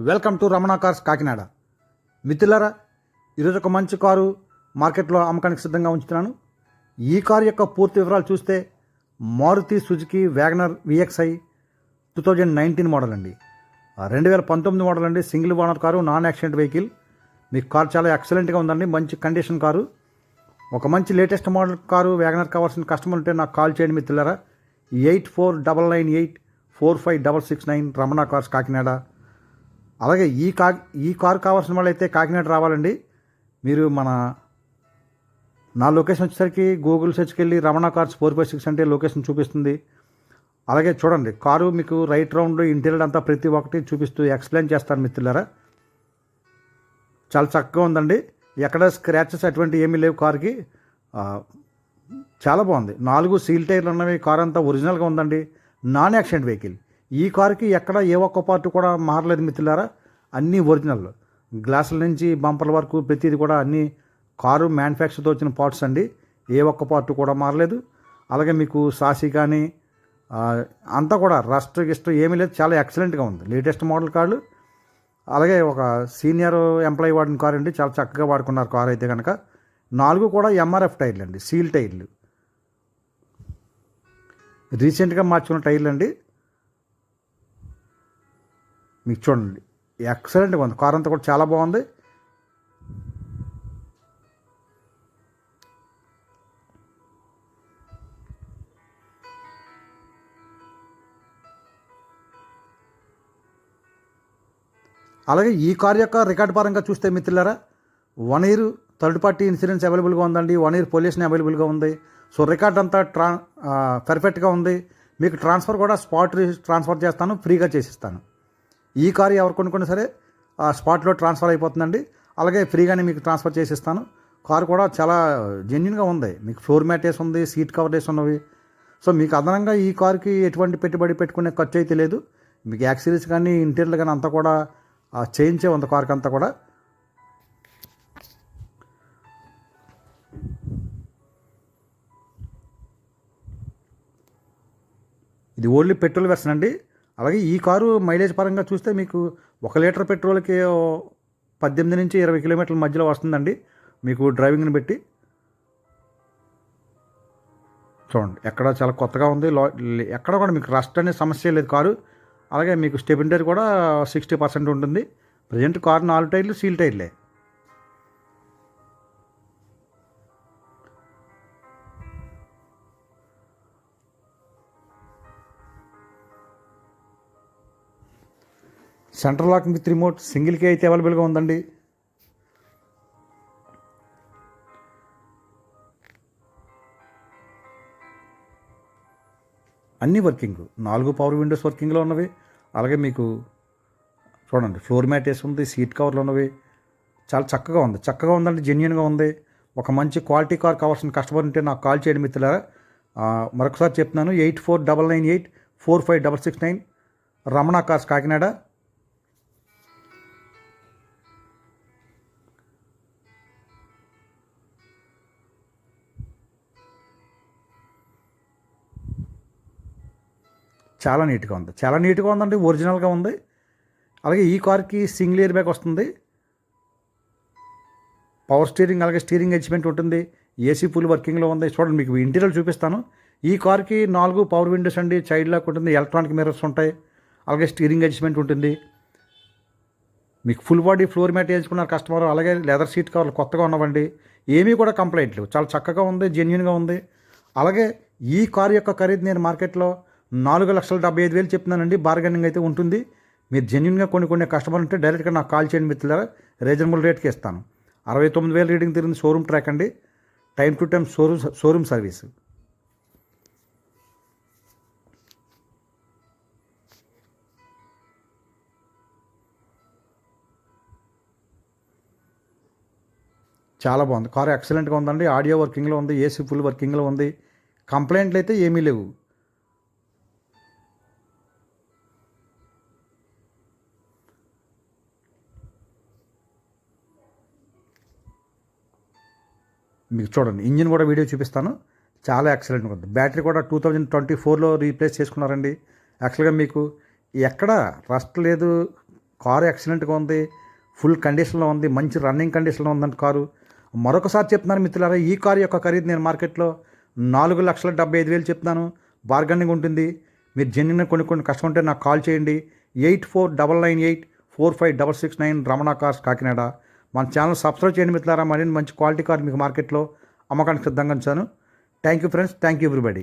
Welcome to Ramana cars Kakinada. మిత్రులారా, ఈరోజు ఒక మంచి కారు మార్కెట్లో అమ్మకానికి సిద్ధంగా ఉంచుతున్నాను. ఈ కారు యొక్క పూర్తి వివరాలు చూస్తే Maruti Suzuki WagonR VXI 2019 model అండి. 2019 మోడల్ అండి. Single owner car, non accident vehicle. మీ కారు చాలా ఎక్సలెంట్గా ఉందండి. మంచి కండిషన్ కారు. ఒక మంచి లేటెస్ట్ మోడల్ కారు వ్యాగనర్ కావాల్సిన కస్టమర్ ఉంటే నాకు కాల్ చేయండి మిత్రులారా. 8499845669 రమణ కార్స్ కాకినాడ. అలాగే ఈ కారు కావాల్సిన వాళ్ళు అయితే కాకినాడ రావాలండి. మీరు నా లొకేషన్ వచ్చేసరికి గూగుల్ సెర్చ్కి వెళ్ళి రమణ కార్స్ 456 అంటే లొకేషన్ చూపిస్తుంది. అలాగే చూడండి, కారు మీకు రైట్ రౌండ్ ఇంటీరియర్ అంతా ప్రతి ఒక్కటి చూపిస్తూ ఎక్స్ప్లెయిన్ చేస్తాను మిత్రులారా. చాలా చక్కగా ఉందండి. ఎక్కడ స్క్రాచెస్ అటువంటి ఏమీ లేవు కారుకి. చాలా బాగుంది. 4 సీల్ టైర్లు ఉన్నవి. కారు అంతా ఒరిజినల్గా ఉందండి. Non accident vehicle. ఈ కారుకి ఎక్కడ ఏ ఒక్క పార్ట్ కూడా మారలేదు మిత్రులారా. అన్నీ ఒరిజినల్. గ్లాసుల నుంచి బంపర్ల వరకు ప్రతిది కూడా అన్నీ కారు మ్యానుఫ్యాక్చర్తో వచ్చిన పార్ట్స్ అండి. ఏ ఒక్క పార్ట్ కూడా మారలేదు. అలాగే మీకు సాసి కానీ అంతా కూడా రస్ట్ గిస్ట్ ఏమీ లేదు. చాలా ఎక్సలెంట్గా ఉంది. లేటెస్ట్ మోడల్ కార్లు. అలాగే ఒక సీనియర్ ఎంప్లాయీ వాడిన కారు అండి. చాలా చక్కగా వాడుకున్నారు కారు అయితే కనుక. 4 కూడా ఎంఆర్ఎఫ్ టైర్లు అండి. సీల్ టైర్లు, రీసెంట్గా మార్చుకున్న టైర్లు అండి. మీకు చూడండి, ఎక్సలెంట్గా ఉంది. కార్ అంతా కూడా చాలా బాగుంది. అలాగే ఈ కార్ యొక్క రికార్డ్ పరంగా చూస్తే మిత్రులారా, 1 ఇయర్ థర్డ్ పార్టీ ఇన్సూరెన్స్ అవైలబుల్గా ఉందండి. 1 ఇయర్ పొల్యూషన్ అవైలబుల్గా ఉంది. సో రికార్డ్ అంతా పర్ఫెక్ట్గా ఉంది. మీకు ట్రాన్స్ఫర్ కూడా స్పాట్ ట్రాన్స్ఫర్ చేస్తాను, ఫ్రీగా చేసిస్తాను. ఈ కారు ఎవరు కొనుక్కున్నా సరే స్పాట్లో ట్రాన్స్ఫర్ అయిపోతుందండి. అలాగే ఫ్రీగానే మీకు ట్రాన్స్ఫర్ చేసిస్తాను. కారు కూడా చాలా జెన్యున్గా ఉంది. మీకు ఫ్లోర్ మ్యాట్ వేసి ఉంది, సీట్ కవర్ వేసి ఉన్నవి. సో మీకు అదనంగా ఈ కారుకి ఎటువంటి పెట్టుబడి పెట్టుకునే ఖర్చు అయితే లేదు. మీకు యాక్సరీస్ కానీ ఇంటీరియర్ కానీ అంతా కూడా చేయించే ఉంది కారుకి అంతా కూడా. ఇది ఓన్లీ పెట్రోల్ వెర్షన్ అండి. అలాగే ఈ కారు మైలేజ్ పరంగా చూస్తే మీకు 1 లీటర్ పెట్రోల్కి 18 నుంచి 20 కిలోమీటర్ల మధ్యలో వస్తుందండి మీకు డ్రైవింగ్ని బట్టి. చూడండి, ఎక్కడ చాలా కొత్తగా ఉంది. ఎక్కడ కూడా మీకు రస్ట్ అనే సమస్య లేదు కారు. అలాగే మీకు స్టెబిలిటీ కూడా 60% ఉంటుంది. ప్రజెంట్ కారు 4 టైర్లు సీల్ టైర్లే. సెంట్రల్ లాక్ విత్ రిమోట్ సింగిల్కి అయితే అవైలబుల్గా ఉందండి. అన్నీ వర్కింగ్. 4 పవర్ విండోస్ వర్కింగ్లో ఉన్నవి. అలాగే మీకు చూడండి, ఫ్లోర్ మ్యాట్ వేసి ఉంది, సీట్ కవర్లు ఉన్నవి. చాలా చక్కగా ఉంది. చక్కగా ఉందండి, జెన్యున్గా ఉంది. ఒక మంచి క్వాలిటీ కార్ కావాల్సిన కస్టమర్ ఉంటే నాకు కాల్ చేయండి మిత్రులారా. మరొకసారి చెప్తున్నాను, 8499845669 రమణ కార్స్ కాకినాడ. చాలా నీట్గా ఉంది. చాలా నీట్గా ఉందండి. ఒరిజినల్గా ఉంది. అలాగే ఈ కార్కి సింగిల్ ఎయిర్ బ్యాగ్ వస్తుంది. పవర్ స్టీరింగ్, అలాగే స్టీరింగ్ అడ్జస్ట్మెంట్ ఉంటుంది. ఏసీ ఫుల్ వర్కింగ్లో ఉంది. చూడండి, మీకు ఇంటీరియర్ చూపిస్తాను. ఈ కార్కి 4 పవర్ విండోస్ అండి. చైల్డ్ లాక్ ఉంటుంది. ఎలక్ట్రానిక్ మిర్రర్స్ ఉంటాయి. అలాగే స్టీరింగ్ అడ్జస్ట్మెంట్ ఉంటుంది. మీకు ఫుల్ బాడీ ఫ్లోర్ మ్యాట్ వేయించుకున్నారు కస్టమర్. అలాగే లెదర్ సీట్ కవర్లు కొత్తగా ఉన్నవండి. ఏమీ కూడా కంప్లైంట్ లేవు. చాలా చక్కగా ఉంది, జెన్యున్గా ఉంది. అలాగే ఈ కారు యొక్క ఖరీదు నేను మార్కెట్లో 4,75,000 చెప్తున్నానండి. బార్గెనింగ్ అయితే ఉంటుంది. మీరు జెన్యున్గా కొనుక్కునే కస్టమర్ ఉంటే డైరెక్ట్గా నాకు కాల్ చేయండి మిత్రులారా. రీజనబుల్ రేట్కి ఇస్తాను. 69,000 రీడింగ్ తిరిగింది. షోరూమ్ ట్రాక్ అండి. Time to time showroom service. చాలా బాగుంది. కారు ఎక్సలెంట్గా ఉందండి. ఆడియో వర్కింగ్లో ఉంది. ఏసీ ఫుల్ వర్కింగ్లో ఉంది. కంప్లైంట్లు అయితే ఏమీ లేవు. మీకు చూడండి, ఇంజిన్ కూడా వీడియో చూపిస్తాను. చాలా ఎక్సలెంట్గా ఉంది. బ్యాటరీ కూడా 2024లో రీప్లేస్ చేసుకున్నారండి. యాక్చువల్గా మీకు ఎక్కడ రస్ట్ లేదు, కారు ఎక్సలెంట్గా ఉంది, ఫుల్ కండిషన్లో ఉంది, మంచి రన్నింగ్ కండిషన్లో ఉందండి కారు. మరొకసారి చెప్తున్నాను మిత్రులారా, ఈ కారు యొక్క ఖరీదు నేను మార్కెట్లో 4,75,000 చెప్తున్నాను. బార్గెనింగ్ ఉంటుంది. మీరు జెన్యున్గా కొనుక్కొని కష్టం నాకు కాల్ చేయండి. 8499845669 రమణ కార్స్ కాకినాడ. మన ఛానల్ సబ్స్క్రైబ్ చేయండి మిత్రులారా. మరిన్ని మంచి క్వాలిటీ కార్ మీకు మార్కెట్లో అమ్మకానికి సిద్ధంగా ఉంచాను. Thank you friends, thank you everybody.